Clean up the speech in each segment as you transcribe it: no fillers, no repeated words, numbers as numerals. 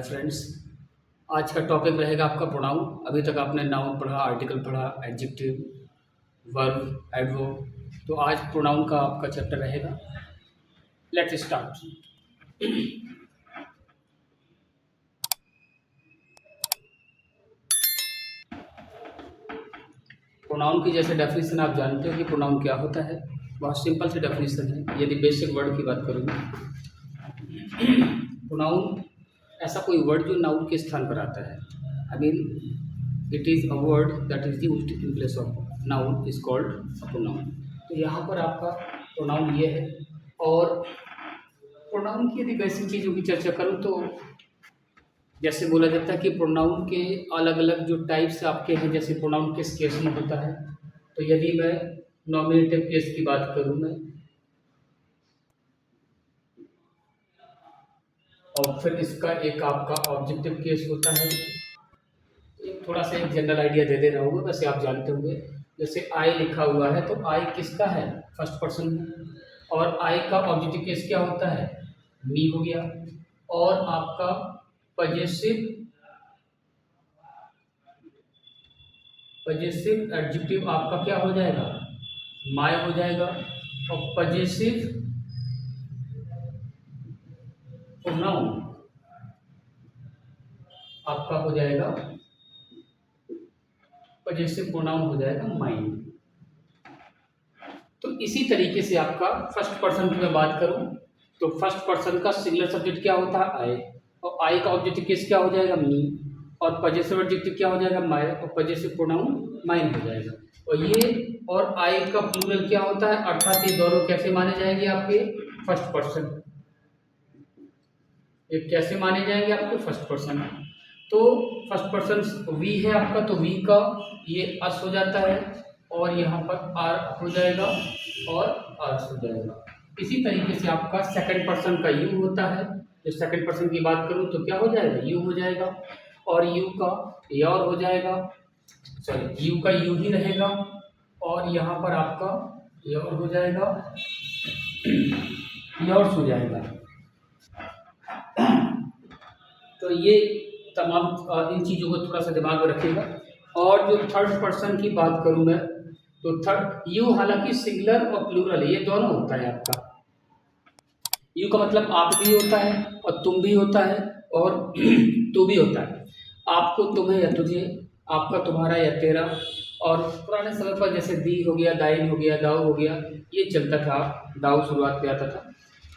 Friends, आज का topic रहेगा आपका प्रोनाउन। अभी तक आपने नाउन पढ़ा, आर्टिकल पढ़ा, एडजेक्टिव, वर्ब, एडवर्ब। तो आज प्रोनाउन का आपका चैप्टर रहेगा। Let's start. प्रोनाउन की जैसे डेफिनेशन आप जानते हो कि प्रोनाउन क्या होता है। बहुत सिंपल सी डेफिनेशन है। यदि बेसिक वर्ड की बात करूँ, प्रोनाउन ऐसा कोई वर्ड जो नाउन के स्थान पर आता है। I mean it is a word that is used in place of noun is called a pronoun. तो यहाँ पर आपका प्रोनाउन ये है। और प्रोनाउन की यदि बेसिक चीज़ों की चर्चा करूँ तो जैसे बोला जाता है कि प्रोनाउन के अलग अलग जो टाइप्स आपके हैं, जैसे प्रोनाउन किस केस में होता है। तो यदि मैं नॉमिनेटिव केस की बात करूँ मैं, और फिर इसका एक आपका ऑब्जेक्टिव केस होता है। एक थोड़ा सा एक जनरल आइडिया दे रहा हूँ, वैसे आप जानते होंगे। जैसे आई लिखा हुआ है तो आई किसका है? फर्स्ट पर्सन में। और आई का ऑब्जेक्टिव केस क्या होता है? मी हो गया। और आपका पजेसिव एडजेक्टिव आपका क्या हो जाएगा? माय हो जाएगा। और पजेसिव प्रोनाउन आपका हो जाएगा, पजेसिव प्रोनाउन हो जाएगा माइन। तो इसी तरीके से आपका फर्स्ट पर्सन की मैं बात करूं तो फर्स्ट पर्सन का सिंगुलर सब्जेक्ट क्या होता है? आई। और आई का ऑब्जेक्टिव केस क्या हो जाएगा? मी। और पजेसिव एडजेक्टिव क्या हो जाएगा? माय। और पजेसिव प्रोनाउन माइन हो जाएगा। और ये और आई का प्लूरल क्या होता है? अर्थात ये दोनों कैसे माने जाएंगे आपके? First person. ये कैसे माने जाएंगे आपके? First person. तो फर्स्ट पर्सन वी है आपका, तो वी का ये अस हो जाता है और यहाँ पर आर हो जाएगा और अर्स हो जाएगा। इसी तरीके से आपका सेकंड पर्सन का यू होता है। जो सेकंड पर्सन की बात करूँ तो क्या हो जाएगा? यू हो जाएगा। और यू का योर हो जाएगा, सॉरी यू का यू ही रहेगा। और यहाँ पर आपका योर हो जाएगा, योर्स हो जाएगा। तो ये तमाम इन चीज़ों को थोड़ा सा दिमाग में रखिएगा। और जो थर्ड पर्सन की बात करूँ मैं तो थर्ड यू, हालांकि सिंगुलर और प्लूरल ये दोनों होता है आपका। यू का मतलब आप भी होता है और तुम भी होता है और तू भी होता है। आपको, तुम्हें या तुझे, आपका, तुम्हारा या तेरा। और पुराने समय पर जैसे दी हो गया, दाइन हो गया, दाऊ हो गया, ये चलता था। दाऊ शुरुआत पे आता था।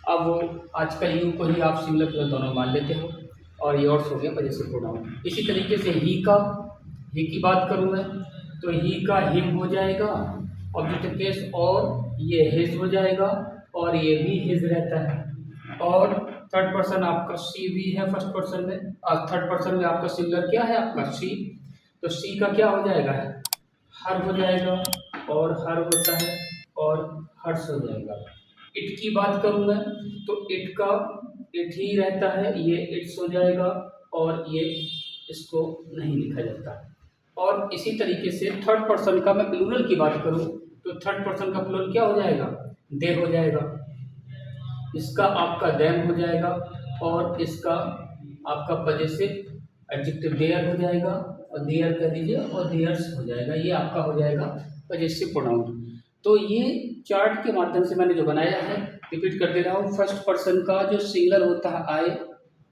अब वो आजकल यू को ही आप सिंगुलर प्लूरल दोनों मान लेते हो। और योर्स हो गया पजेसिव प्रोनाउन। इसी तरीके से ही की बात करूँ मैं तो ही का हिम हो जाएगा ऑब्जेक्टिव केस, और ये हिज हो जाएगा और ये भी हिज रहता है। और थर्ड पर्सन आपका सी भी है फर्स्ट पर्सन में। और थर्ड पर्सन में आपका सिंगुलर क्या है? आपका सी। तो सी का क्या हो जाएगा? हर हो जाएगा और हर होता है और हर्ष हो जाएगा। इट की बात करूँ मैं तो इट ही रहता है, ये इट्स हो जाएगा और ये इसको नहीं लिखा जाता। और इसी तरीके से थर्ड पर्सन का मैं प्लूरल की बात करूँ तो थर्ड पर्सन का प्लूरल क्या हो जाएगा? दे हो जाएगा। इसका आपका देम हो जाएगा और इसका आपका पजेसिव एडजेक्टिव देयर हो जाएगा और देयर कह दीजिए और देयर्स हो जाएगा। ये आपका हो जाएगा पजेसिव प्रोनाउन। तो ये चार्ट के माध्यम से मैंने जो बनाया है, रिपीट कर दे रहा हूँ। फर्स्ट पर्सन का जो सिंगुलर होता है आई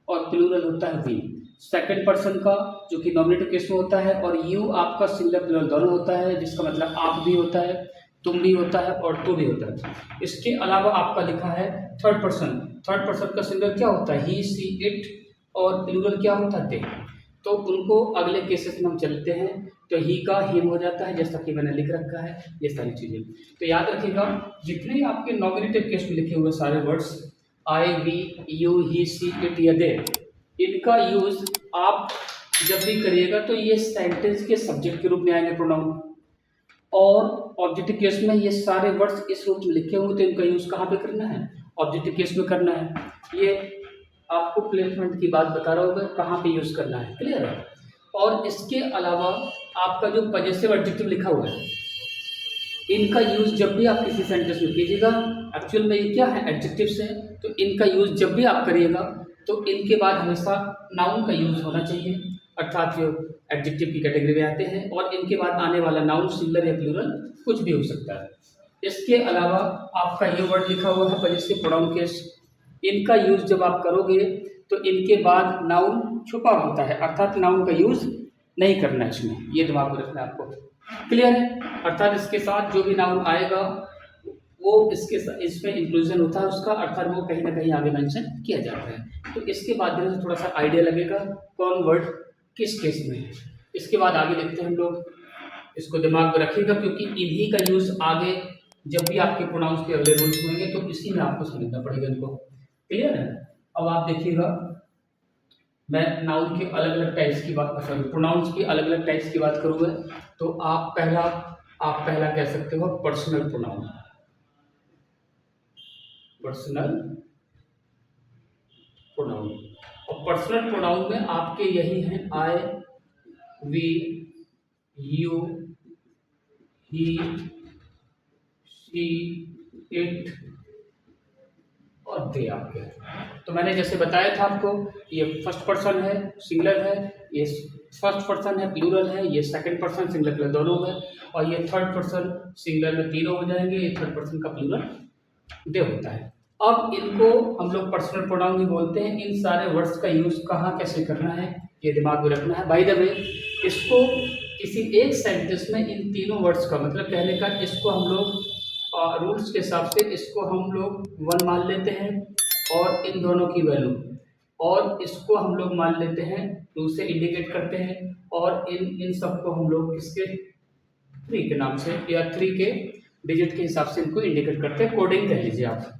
और प्लूरल होता है वी। सेकंड पर्सन का जो कि नॉमिनेटिव केस में होता है, और यू आपका सिंगुलर प्लूरल दोनों होता है, जिसका मतलब आप भी होता है, तुम भी होता है और तू भी होता है। इसके अलावा आपका लिखा है थर्ड पर्सन। थर्ड पर्सन का सिंगुलर क्या होता है? ही, सी, इट। और प्लूरल क्या होता है? दे। तो उनको अगले केसेस में हम चलते हैं। तो ही का हिम हो जाता है, जैसा कि मैंने लिख रखा है ये सारी चीज़ें। तो याद रखिएगा, जितने आपके नॉमिनेटिव केस में लिखे हुए सारे words I, we, you, he, she, it या दे, इनका यूज आप जब भी करिएगा तो ये सेंटेंस के सब्जेक्ट के रूप में आएंगे प्रोनाउन। और ऑब्जेक्टिव केस में ये सारे वर्ड्स इस रूप में लिखे होंगे तो इनका यूज कहाँ पे करना है? ऑब्जेक्टिव केस में करना है। ये आपको प्लेसमेंट की बात बता रहा हूँ कहाँ पे यूज करना है, क्लियर है? और इसके अलावा आपका जो पजेसिव एडजेक्टिव लिखा हुआ है, इनका यूज जब भी आप किसी सेंटेंस में कीजिएगा, एक्चुअल में ये क्या है? एडजेक्टिव्स है। तो इनका यूज जब भी आप करिएगा तो इनके बाद हमेशा नाउन का यूज होना चाहिए, अर्थात जो एडजेक्टिव की कैटेगरी में आते हैं, और इनके बाद आने वाला नाउन सिंगुलर या प्लूरल कुछ भी हो सकता है। इसके अलावा आपका ये वर्ड लिखा हुआ है पॉजेसिव प्रोनाउन केस, इनका यूज जब आप करोगे तो इनके बाद नाउन छुपा होता है, अर्थात नाउन का यूज नहीं करना है इसमें, ये दिमाग में रखना है आपको। क्लियर है? अर्थात इसके साथ जो भी नाउन आएगा वो इसमें इंक्लूजन होता है उसका, अर्थात वो कहीं ना कहीं आगे मेंशन किया जाता है। तो इसके माध्यम से थोड़ा सा आइडिया लगेगा कौन वर्ड किस केस में है। इसके बाद आगे देखते हैं हम लोग, इसको दिमाग में रखिएगा क्योंकि इन्हीं का यूज आगे जब भी आपके प्रोनाउंस के अगले रूल्स होंगे तो इसी में आपको समझना पड़ेगा इनको। क्लियर है? अब आप देखिएगा, मैं नाउन के अलग अलग टाइप्स की बात, सॉरी प्रोनाउंस की अलग अलग टाइप्स की बात करूँगा। तो आप पहला कह सकते हो पर्सनल प्रोनाउन। पर्सनल प्रोनाउन, और पर्सनल प्रोनाउन में आपके यही हैं I, we, you, he, she, it और दे आपके। तो मैंने जैसे बताया था आपको, ये फर्स्ट पर्सन है सिंगुलर है, ये फर्स्ट पर्सन है प्लूरल है, ये सेकंड पर्सन सिंगुलर प्लूरल दोनों है, और ये थर्ड पर्सन सिंगुलर में तीनों हो जाएंगे, ये थर्ड पर्सन का प्लूरल दे होता है। अब इनको हम लोग पर्सनल प्रोनाउन भी बोलते हैं। इन सारे वर्ड्स का यूज कहाँ कैसे करना है ये दिमाग में रखना है। बाय द वे, इसको किसी एक सेंटेंस में इन तीनों वर्ड्स का मतलब कहने का, इसको हम लोग रूल्स के हिसाब से इसको हम लोग 1 मान लेते हैं और इन दोनों की वैल्यू, और इसको हम लोग मान लेते हैं 2 से इंडिकेट करते हैं, और इन सबको हम लोग किसके 3 के नाम से या 3 के डिजिट के हिसाब से इनको इंडिकेट करते हैं, कोडिंग कह लीजिए आप।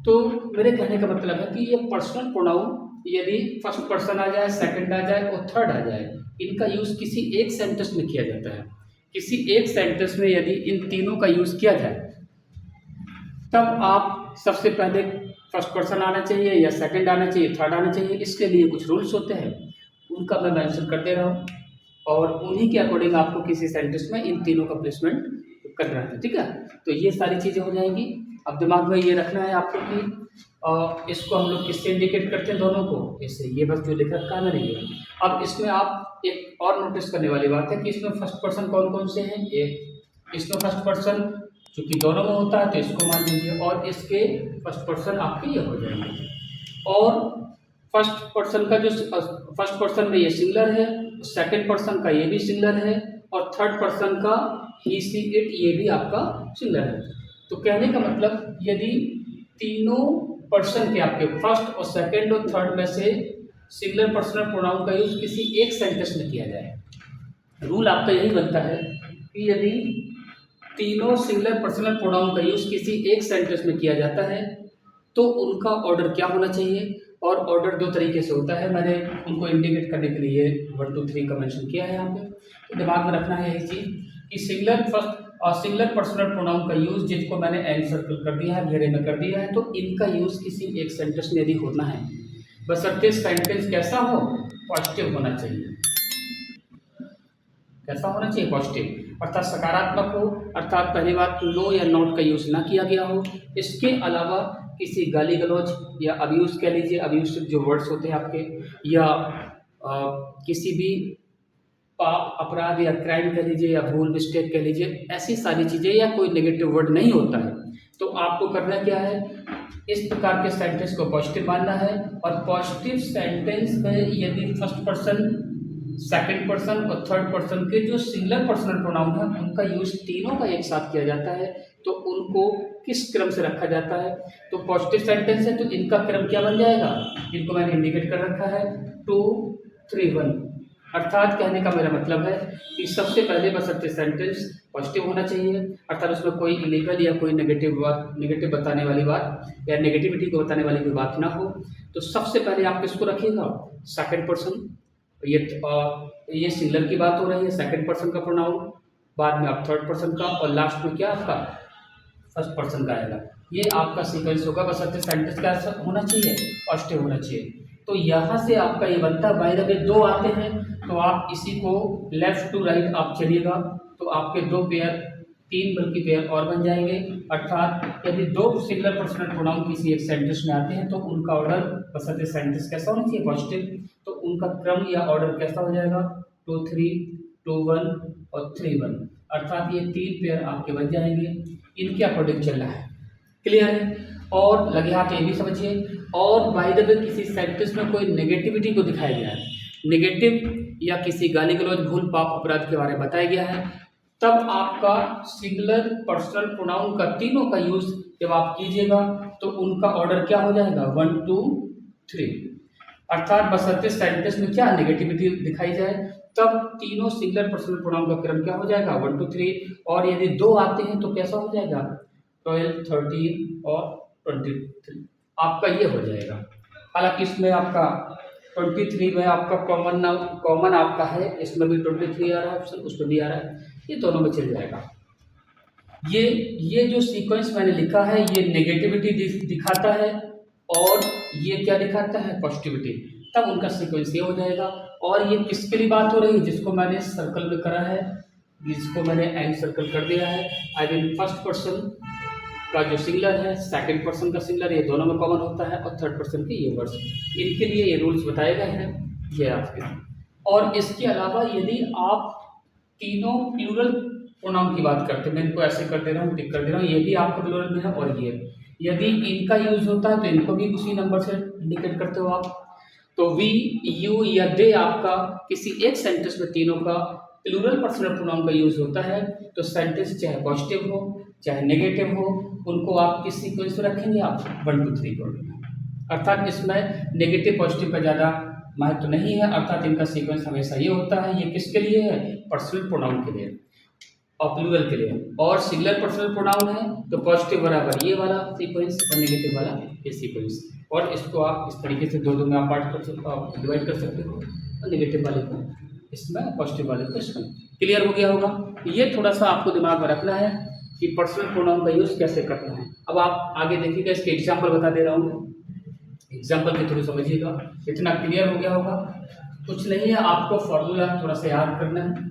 तो मेरे कहने का मतलब है कि ये पर्सनल प्रोनाउन यदि फर्स्ट पर्सन आ जाए, सेकंड आ जाए और थर्ड आ जाए, इनका यूज किसी एक सेंटेंस में किया जाता है। किसी एक सेंटेंस में यदि इन तीनों का यूज किया जाए तब आप सबसे पहले फर्स्ट पर्सन आना चाहिए या सेकंड आना चाहिए, थर्ड आना चाहिए। इसके लिए कुछ रूल्स होते हैं, उनका मैं मेंशन कर दे रहा हूँ, और उन्हीं के अकॉर्डिंग आपको किसी सेंटेंस में इन तीनों का प्लेसमेंट करना है। ठीक है? तो ये सारी चीज़ें हो जाएंगी। अब दिमाग में ये रखना है आपको कि इसको हम लोग किससे इंडिकेट करते हैं, दोनों को इससे, ये बस जो लिख रखा है ना नहीं है। अब इसमें आप एक और नोटिस करने वाली बात है कि इसमें फर्स्ट पर्सन कौन कौन से हैं। इसमें फर्स्ट पर्सन चूंकि दोनों में होता है तो इसको मान लीजिए, और इसके फर्स्ट पर्सन आपके ये हो जाएंगे। और फर्स्ट पर्सन का जो फर्स्ट पर्सन में ये सिंगुलर है, सेकंड पर्सन का ये भी सिंगुलर है, और थर्ड पर्सन का ही, सी, इट ये भी आपका सिंगुलर है। तो कहने का मतलब यदि तीनों पर्सन के आपके फर्स्ट और सेकंड और थर्ड में से सिंगुलर पर्सनल प्रोनाउन का यूज किसी एक सेंटेंस में किया जाए, रूल आपका यही बनता है कि यदि तीनों सिंगुलर पर्सनल प्रोनाउन का यूज किसी एक सेंटेंस में किया जाता है तो उनका ऑर्डर क्या होना चाहिए। और ऑर्डर 2 तरीके से होता है, मैंने उनको इंडिकेट करने के लिए 1 2 3 का मेंशन किया है यहाँ पे। तो दिमाग में रखना है यही चीज़ कि सिंगुलर फर्स्ट और सिंगुलर पर्सनल प्रोनाउन का यूज, जिनको मैंने एन सर्कल कर दिया है, घेरे में कर दिया है, तो इनका यूज किसी एक सेंटेंस में यदि होना है, बशर्ते सेंटेंस कैसा हो, पॉजिटिव होना चाहिए। कैसा होना चाहिए? पॉजिटिव, अर्थात सकारात्मक हो, अर्थात पहली बात नो या नॉट का यूज ना किया गया हो। इसके अलावा किसी गाली गलौज या अब्यूज कह लीजिए, अब्यूसिव जो वर्ड्स होते हैं आपके, या किसी भी पाप, अपराध या क्राइम कह लीजिए, या भूल मिस्टेक कह लीजिए, ऐसी सारी चीज़ें, या कोई नेगेटिव वर्ड नहीं होता है, तो आपको करना क्या है, इस प्रकार के सेंटेंस को पॉजिटिव मानना है। और पॉजिटिव सेंटेंस में यदि फर्स्ट पर्सन, सेकंड पर्सन और थर्ड पर्सन के जो सिंगुलर पर्सनल प्रोनाउन है उनका यूज तीनों का एक साथ किया जाता है, तो उनको किस क्रम से रखा जाता है। तो पॉजिटिव सेंटेंस है तो इनका क्रम क्या बन जाएगा, इनको मैंने इंडिकेट कर रखा है 2 3 1। अर्थात कहने का मेरा मतलब है कि सबसे पहले बशर्ते सेंटेंस पॉजिटिव होना चाहिए, अर्थात उसमें कोई इलीगल या कोई नेगेटिव बताने वाली बात या नेगेटिविटी को बताने वाली कोई बात ना हो। तो सबसे पहले आप किसको रखिएगा, सेकंड पर्सन। ये सिंगुलर की बात हो रही है, सेकंड पर्सन का प्रोनाउन, बाद में आप थर्ड पर्सन का, और लास्ट में क्या आपका फर्स्ट पर्सन का आएगा। ये आपका सीक्वेंस होगा, बशर्ते सेंटेंस क्या होना चाहिए, पॉजिटिव होना चाहिए। तो यहाँ से आपका ये बनता है, बाय द वे 2 आते हैं तो आप इसी को लेफ्ट टू राइट आप चलिएगा तो आपके 2 पेयर तीन बल्कि पेयर और बन जाएंगे। अर्थात यदि दो सिंगुलर पर्सनल प्रोनाउन किसी एक सेंटेंस में आते हैं तो उनका ऑर्डर बशर्ते सेंटेंस कैसा होना चाहिए, पॉजिटिव, तो उनका क्रम या ऑर्डर कैसा हो जाएगा, 2 3 2 1 और 3 1। अर्थात ये तीन पेयर आपके बन जाएंगे, इनके अकॉर्डिंग चल रहा है। क्लियर है? और लगे हाथ ये भी समझिए। और बाय द वे किसी सेंटेंस में कोई नेगेटिविटी को दिखाया गया है, नेगेटिव या किसी गाली गलौज भूल पाप अपराध के बारे में बताया गया है, तब आपका सिंगुलर पर्सनल प्रोनाउन का तीनों का यूज जब आप कीजिएगा तो उनका ऑर्डर क्या हो जाएगा, 1 2 3। अर्थात बशर्ते सेंटेंस में क्या नेगेटिविटी दिखाई जाए तब तीनों सिंगुलर पर्सनल प्रोनाउन का क्रम क्या हो जाएगा, 1 2 3। और यदि दो आते हैं तो कैसा हो जाएगा, 12 13 और 23 आपका ये हो जाएगा। हालांकि इसमें आपका 23 में आपका कॉमन आपका है, इसमें भी 23 आ रहा है ऑप्शन, उसमें भी आ रहा है, ये दोनों में चल जाएगा। ये जो सीक्वेंस मैंने लिखा है ये नेगेटिविटी दिखाता है और ये क्या दिखाता है, पॉजिटिविटी, तब उनका सीक्वेंस ये हो जाएगा। और ये किसके लिए बात हो रही है, जिसको मैंने सर्कल में करा है, जिसको मैंने एंड सर्कल कर दिया है। आई मीन फर्स्ट पर्सन का जो सिंगुलर है, सेकंड पर्सन का सिंगुलर, ये दोनों में कॉमन होता है, और थर्ड पर्सन के ये वर्ड्स, इनके लिए ये रूल्स बताए गए हैं, ये आपके। और इसके अलावा यदि आप तीनों प्लूरल प्रोनाउन की बात करते हैं, मैं इनको ऐसे कर दे रहा हूँ, टिक कर दे रहा हूँ, ये भी आपका प्लूरल में है और ये, यदि इनका यूज होता है तो इनको भी उसी नंबर से इंडिकेट करते हो आप। तो वी, यू या दे आपका किसी एक सेंटेंस में तीनों का प्लूरल पर्सनल प्रोनाउन का यूज होता है तो सेंटेंस चाहे पॉजिटिव हो चाहे नेगेटिव हो, उनको आप किस सीक्वेंस में रखेंगे, आप 1 2 3 को। अर्थात इसमें नेगेटिव पॉजिटिव का ज़्यादा महत्व नहीं है, अर्थात इनका सीक्वेंस हमेशा ये होता है। ये किसके लिए है, पर्सनल प्रोनाउन के लिए और प्लूरल के लिए। और सिंगुलर पर्सनल प्रोनाउन है तो पॉजिटिव बराबर ये वाला सीक्वेंस और नेगेटिव वाला ये सीक्वेंस। और इसको आप इस तरीके से दो में आप पार्ट कर सकते हो, डिवाइड कर सकते हो, और नेगेटिव वाले को इसमें, पॉजिटिव वाले को इसमें। क्लियर हो गया होगा? ये थोड़ा सा आपको दिमाग में रखना है कि पर्सनल प्रोनाउन का यूज़ कैसे करना है। अब आप आगे देखिएगा, इसके एग्जाम्पल बता दे रहा हूँ, एग्जाम्पल के थ्रू समझिएगा। इतना क्लियर हो गया होगा? कुछ नहीं है, आपको फॉर्मूला थोड़ा सा याद करना है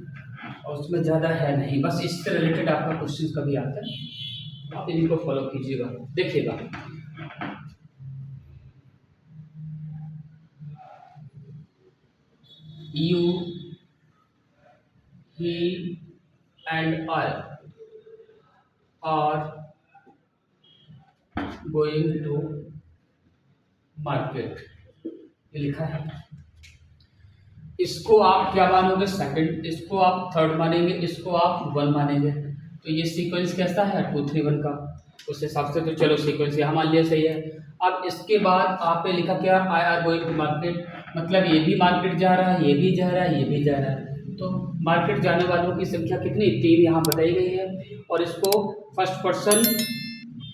और उसमें ज़्यादा है नहीं, बस इससे रिलेटेड आपका क्वेश्चन कभी आता है, आप इन्हीं को फॉलो कीजिएगा, देखिएगा। You, he and I are going to market, ये लिखा है। इसको आप क्या मानोगे, सेकंड, इसको आप थर्ड मानेंगे, इसको आप 1 मानेंगे। तो ये सीक्वेंस कैसा है, 2 3 1 का, उस हिसाब से तो चलो सीक्वेंस यहाँ मान लिया, सही है। अब इसके बाद आपने लिखा क्या, I are going to market, मतलब ये भी मार्केट जा रहा है, ये भी जा रहा है, ये भी जा रहा है। तो मार्केट जाने वालों की संख्या कितनी, 3 यहाँ बताई गई है। और इसको फर्स्ट पर्सन,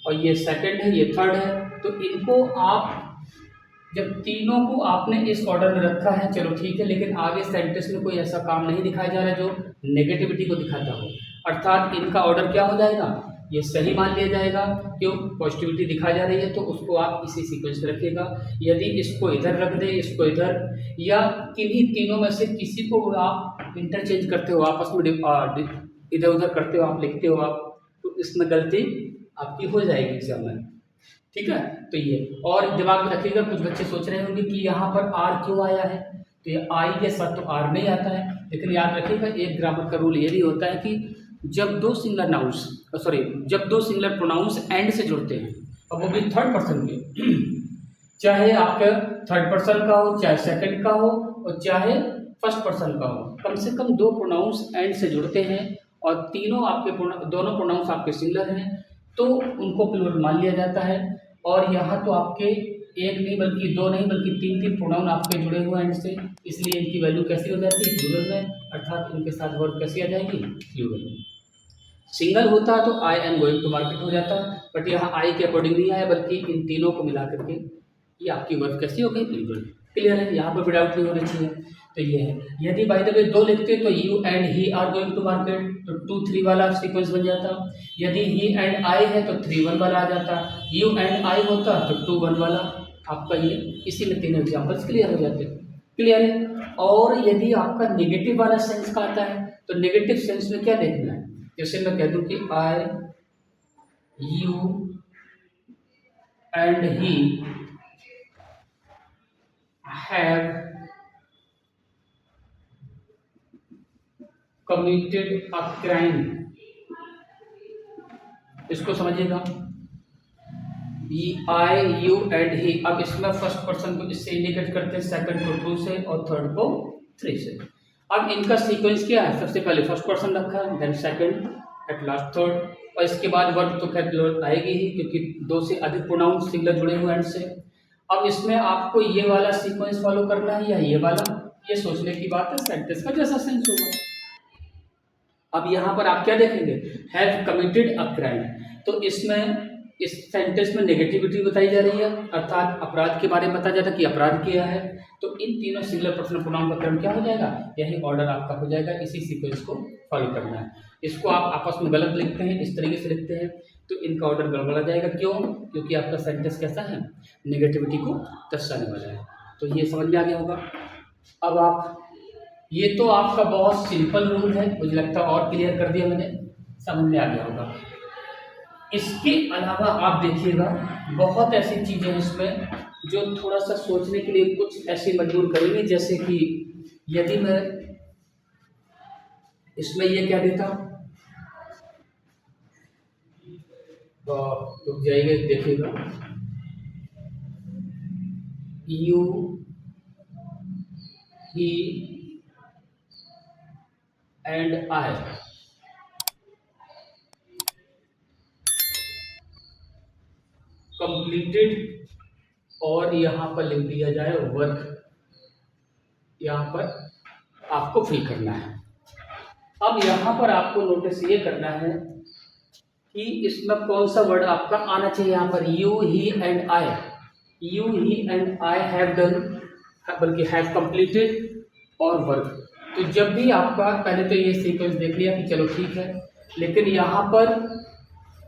और ये सेकंड है, ये थर्ड है। तो इनको आप जब तीनों को आपने इस ऑर्डर में रखा है, चलो ठीक है, लेकिन आगे सेंटेंस में कोई ऐसा काम नहीं दिखाया जा रहा है जो नेगेटिविटी को दिखाता हो, अर्थात इनका ऑर्डर क्या हो जाएगा, ये सही मान लिया जाएगा। क्यों, पॉजिटिविटी दिखाई जा रही है तो उसको आप इसी सीक्वेंस में रखिएगा। यदि इसको इधर रख दे, इसको इधर, या किन्हीं तीनों में से किसी को आप इंटरचेंज करते हो, आपस में इधर उधर करते हो, आप लिखते हो आप, तो इसमें गलती आपकी हो जाएगी एग्जाम में, ठीक है। तो ये और दिमाग में रखिएगा, कुछ बच्चे सोच रहे होंगे कि यहाँ पर आर क्यों आया है, तो ये आई के साथ तो आर नहीं आता है, लेकिन याद रखिएगा एक ग्रामर का रूल ये भी होता है कि जब दो सिंगुलर नाउंस जब दो सिंगुलर प्रोनाउंस एंड से जुड़ते हैं, और वो भी थर्ड पर्सन के, चाहे आपका थर्ड पर्सन का हो, चाहे सेकंड का हो, और चाहे फर्स्ट पर्सन का हो, कम से कम दो प्रोनाउंस एंड से जुड़ते हैं और तीनों आपके दोनों प्रोनाउंस आपके सिंगुलर हैं, तो उनको प्लूरल मान लिया जाता है। और यहाँ तो आपके एक नहीं बल्कि दो नहीं बल्कि 3 प्रोनाउन आपके जुड़े हुए हैं एंड से, इसलिए इनकी वैल्यू कैसी हो जाती है, प्लूरल में, अर्थात इनके साथ वर्ब कैसी आ जाएगी, प्लूरल में। सिंगल होता तो I am going to market हो जाता, बट यहाँ आई के अकॉर्डिंग नहीं आया, बल्कि इन तीनों को मिला करके ये आपकी वर्ब कैसी हो गई, प्लूरल। क्लियर है, यहाँ पर भी डाउट नहीं होना चाहिए। तो ये है, यदि बाय द वे 2 लिखते तो you and he are going to market, तो 2 3 वाला सीक्वेंस बन जाता। यदि ही एंड आई है तो 3 1 वाला आ जाता, यू एंड आई होता तो 2 1 वाला आपका ये, इसी में 3 एग्जाम्पल्स क्लियर हो जाते। क्लियर है। और यदि आपका नेगेटिव वाला सेंस का आता है तो नेगेटिव सेंस में क्या देखना है, जैसे मैं कह दूं कि I, you and he have committed a crime. इसको समझिएगा, आई, यू एंड ही। अब इसमें फर्स्ट पर्सन को इससे इंडिकेट करते हैं, सेकंड को टू से और थर्ड को थ्री से। अब इनका सीक्वेंस क्या है, सबसे पहले फर्स्ट पर्सन रखा है, then second, at last third, और इसके बाद वर्ब तो खैर आएगी ही क्योंकि दो से अधिक प्रोनाउन सिंगुलर जुड़े हुए एंड से। अब इसमें आपको ये वाला सीक्वेंस फॉलो करना है या ये वाला, ये सोचने की बात है, सेंटेंस का जैसा सेंस होगा। अब यहाँ पर आप क्या देखेंगे, हैव कमिटेड अ क्राइम, तो इसमें इस सेंटेंस में नेगेटिविटी बताई जा रही है, अर्थात अपराध के बारे में बताया जाता है कि अपराध किया है। तो इन तीनों सिंगुलर पर्सनल प्रोनाउन का क्रम क्या हो जाएगा, यही ऑर्डर आपका हो जाएगा, इसी सीक्वेंस को फॉलो करना है। इसको आप आपस में गलत लिखते हैं, इस तरीके से लिखते हैं, तो इनका ऑर्डर गड़बड़ा जाएगा। क्यों, क्योंकि आपका सेंटेंस कैसा है, नेगेटिविटी को दर्शाने वाला है। तो ये समझ में आ गया होगा। अब आप, ये तो आपका बहुत सिंपल रूल है, मुझे लगता है और क्लियर कर दिया मैंने, समझ में आ गया होगा। इसके अलावा आप देखिएगा बहुत ऐसी चीज़ें हैं इसमें जो थोड़ा सा सोचने के लिए कुछ ऐसे मजबूर करेंगे। जैसे कि यदि मैं इसमें ये क्या देता, तो रुक जाइए, देखिएगा, you, he and I, completed, और यहाँ पर लिख दिया जाए वर्क, यहाँ पर आपको फिल करना है। अब यहाँ पर आपको नोटिस ये करना है कि इसमें कौन सा वर्ड आपका आना चाहिए। यहाँ पर you, he and I, you, he and I have done, बल्कि हैव कंप्लीटेड और वर्क। तो जब भी आपका, पहले तो ये सीक्वेंस देख लिया कि चलो ठीक है, लेकिन यहाँ पर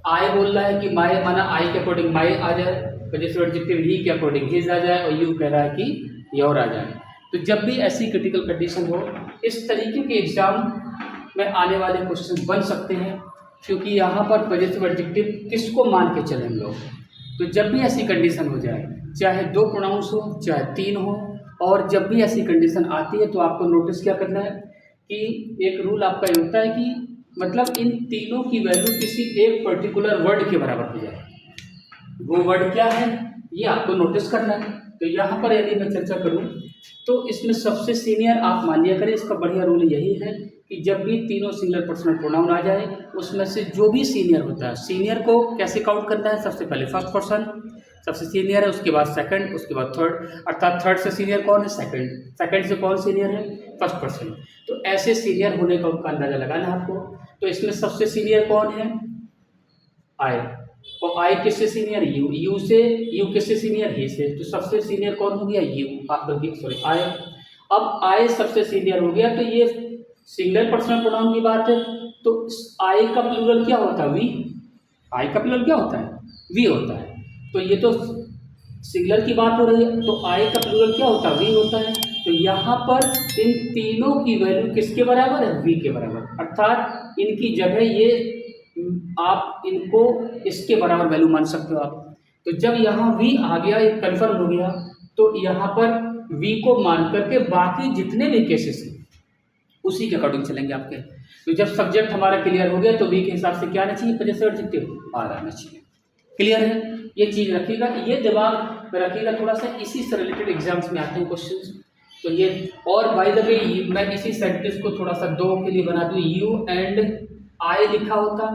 आई बोल रहा है कि माई माना आई के अकॉर्डिंग माई आ जाए, पजेसिव एडजेक्टिव ही के अकॉर्डिंग हिज आ जाए, और यू कह रहा है कि योर आ जाए। तो जब भी ऐसी क्रिटिकल कंडीशन हो, इस तरीके के एग्जाम में आने वाले क्वेश्चन बन सकते हैं, क्योंकि यहाँ पर पजेसिव एडजेक्टिव किसको मान के चले हम लोग। तो जब भी ऐसी कंडीशन हो जाए, चाहे दो प्रोनाउंस हो चाहे तीन हो, और जब भी ऐसी कंडीशन आती है तो आपको नोटिस क्या करना है कि एक रूल आपका ये होता है कि मतलब इन तीनों की वैल्यू किसी एक पर्टिकुलर वर्ड के बराबर हो जाए। वो वर्ड क्या है ये आपको नोटिस करना है। तो यहाँ पर यदि मैं चर्चा करूँ तो इसमें सबसे सीनियर आप मान लिया करें, इसका बढ़िया रूल यही है कि जब भी तीनों सिंगुलर पर्सनल प्रोनाउन आ जाए, उसमें से जो भी सीनियर होता है, सीनियर को कैसे काउंट करना है, सबसे पहले फर्स्ट पर्सन सबसे सीनियर है, उसके बाद सेकंड, उसके बाद थर्ड, अर्थात थर्ड से सीनियर कौन है, सेकंड, सेकंड से कौन सीनियर है, फर्स्ट पर्सन। तो ऐसे सीनियर होने का उनका अंदाजा लगाना है आपको। तो इसमें सबसे सीनियर कौन है, आई, और आई किससे सीनियर, यू, यू से, यू किससे सीनियर, ही से। तो सबसे सीनियर कौन हो गया, यू, बल्कि सॉरी आई। अब आई सबसे सीनियर हो गया, तो ये सिंगुलर पर्सनल प्रोनाउन की बात है, तो आई का प्लूरल क्या होता है, वी। आई का प्लूरल क्या होता है, वी होता है। तो ये तो सिंगुलर की बात हो रही है, तो आई का प्लूरल क्या होता है, वी होता है। तो यहाँ पर इन तीनों की वैल्यू किसके बराबर है, वी के बराबर, अर्थात इनकी जगह ये आप इनको इसके बराबर वैल्यू मान सकते हो आप। तो जब यहाँ वी आ गया, एक कन्फर्म हो गया, तो यहाँ पर वी को मान करके बाकी जितने भी केसेस हैं उसी के अकॉर्डिंग चलेंगे आपके। तो जब सब्जेक्ट हमारा क्लियर हो गया तो वी के हिसाब से क्या आना चाहिए, पजेसिव एडजेक्टिव आर आना चाहिए। क्लियर है, ये चीज़ रखिएगा, ये दिमाग में रखिएगा थोड़ा सा, इसी से रिलेटेड एग्जाम्स में आते हैं क्वेश्चन। तो ये, और बाय द वे मैं इसी सेंटेंस को थोड़ा सा दो के लिए बना दूँ, यू एंड आई लिखा होता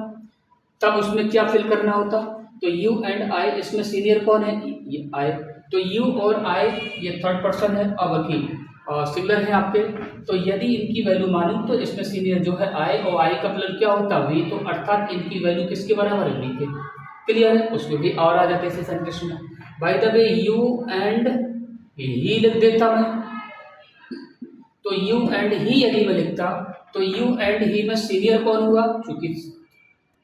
तब उसमें क्या फिल करना होता, तो यू एंड आई, इसमें सीनियर कौन है, ये आई, तो यू और आई ये थर्ड पर्सन है, अब वकील सिंगुलर है आपके। तो यदि इनकी वैल्यू मानी तो इसमें सीनियर जो है आई, और आई का प्लस क्या होता है, वी, तो अर्थात इनकी वैल्यू किसके बराबर है, वी के। क्लियर है, उसमें भी और आ जाते हैं सेंटेंस में। By the way you and ही लिख देता मैं, तो यू एंड ही यदि मैं लिखता तो यू एंड ही में सीनियर कौन हुआ, चूंकि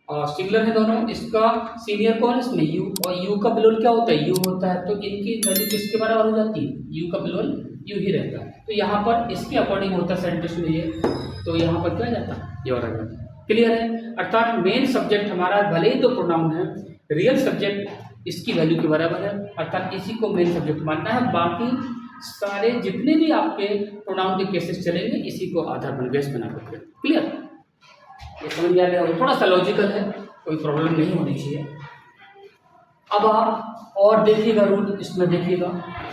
सिंगुलर है दोनों, इसका सीनियर कौन है इसमें, यू, और यू का प्लूरल क्या होता है, यू होता है। तो इनकी वैल्यू किसके बराबर हो जाती है, यू का प्लूरल यू ही रहता है। तो यहाँ पर इसके अकॉर्डिंग होता है सेंटेंस में ये, तो यहाँ पर क्या जाता है, ये और आ जाता है। क्लियर है। अर्थात मेन सब्जेक्ट हमारा भले ही तो प्रोनाउन है, रियल सब्जेक्ट इसकी वैल्यू के बराबर है, अर्थात इसी को मेन सब्जेक्ट मानना है। बाकी सारे जितने भी आपके प्रोनाउन के केसेस चलेंगे इसी को आधार बन बेस बना करके। क्लियर? ये समझ में आ गया? थोड़ा सा लॉजिकल है, कोई प्रॉब्लम नहीं होनी चाहिए। अब आप और देखिएगा रूल, इसमें देखिएगा,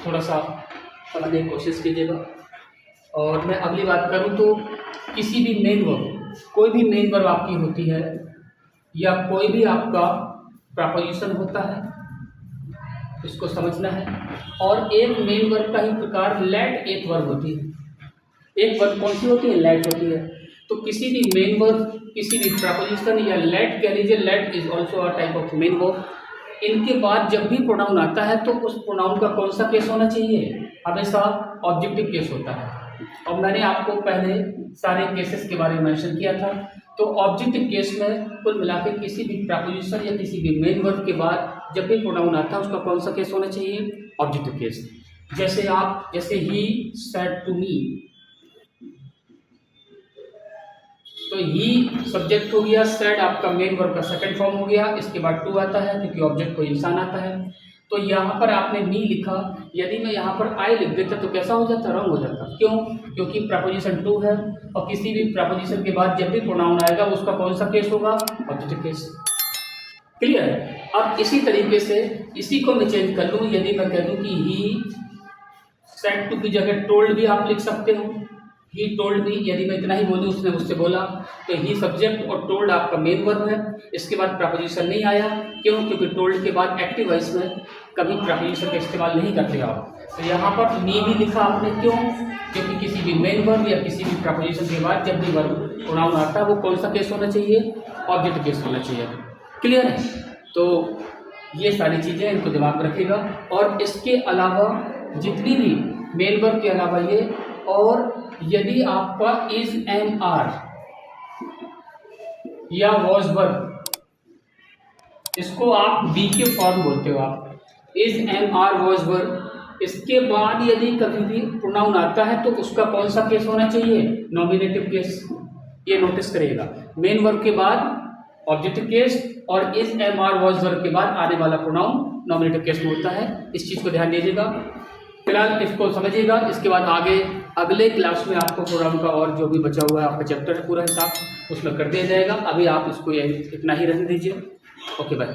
थोड़ा सा समझने की कोशिश कीजिएगा। और मैं अगली बात करूं तो किसी भी मेन वर्ब, कोई भी मेन वर्ब आपकी होती है या कोई भी आपका प्रपोजिशन होता है, इसको समझना है। और एक मेन वर्ब का ही प्रकार लेट एक वर्ब होती है। एक वर्ब कौन सी होती है? लेट होती है। तो किसी भी मेन वर्ब, किसी भी प्रपोजिशन या लेट कह लीजिए, let is also a type of main verb, इनके बाद जब भी प्रोनाउन आता है तो उस प्रोनाउन का कौन सा केस होना चाहिए? हमेशा ऑब्जेक्टिव केस होता है। और मैंने आपको पहले सारे केसेस के बारे में मेंशन किया था। तो ऑब्जेक्टिव केस में कुल मिला के किसी भी प्रपोजिशन या किसी भी मेन वर्ब के बाद जब भी प्रोनाउन आता है उसका कौन सा केस होना चाहिए? Objective case. जैसे ही सेड टू मी, तो ही सब्जेक्ट हो गया, सेड आपका मेन वर्ब का सेकंड फॉर्म हो गया, इसके बाद टू आता है क्योंकि ऑब्जेक्ट कोई इंसान आता है। तो यहाँ पर आपने मी लिखा, यदि मैं यहाँ पर आई लिख देता तो कैसा हो जाता? रॉन्ग हो जाता। क्यों? क्योंकि प्रपोजिशन टू है और किसी भी प्रपोजिशन के बाद जब भी प्रोनाउन आएगा उसका कौन सा केस होगा? Objective case. क्लियर है? अब इसी तरीके से इसी को मैं चेंज कर लूँ, यदि मैं कह दूँ कि ही सेड टू की जगह टोल्ड भी आप लिख सकते हो। ही टोल्ड भी, यदि मैं इतना ही बोलूँ उसने मुझसे बोला, तो ही सब्जेक्ट और टोल्ड आपका मेन वर्ब है। इसके बाद प्रपोजिशन नहीं आया। क्यों? क्योंकि टोल्ड के बाद एक्टिव वॉइस में कभी प्रपोजिशन का इस्तेमाल नहीं करते आप। तो यहाँ पर मी भी लिखा आपने। क्यों? क्योंकि किसी भी मेन वर्ब या किसी भी प्रपोजिशन के बाद जब भी वर्ब प्रोनाउन आता है वो कौन सा केस होना चाहिए? ऑब्जेक्टिव केस होना चाहिए। क्लियर है? तो ये सारी चीज़ें इनको दिमाग में रखिएगा। और इसके अलावा जितनी भी मेन वर्ब के अलावा ये, और यदि आपका इज एम आर या वॉज वर्ब, इसको आप बी के फॉर्म बोलते हो, आप is am are was verb, इसके बाद यदि कभी भी प्रोनाउन आता है तो उसका कौन सा केस होना चाहिए? Nominative case. ये नोटिस करिएगा, मेन वर्ब के बाद ऑब्जेक्टिव केस और is am are was verb के बाद आने वाला प्रोनाउन नॉमिनेटिव केस में होता है। इस चीज़ को ध्यान दीजिएगा। फिलहाल इसको समझिएगा, इसके बाद आगे अगले क्लास में आपको प्रोग्राम का और जो भी बचा हुआ है आपका चैप्टर है पूरा हिसाब उसमें कर दिया जाएगा। अभी आप इसको इतना ही रहने दीजिए। Okay bye.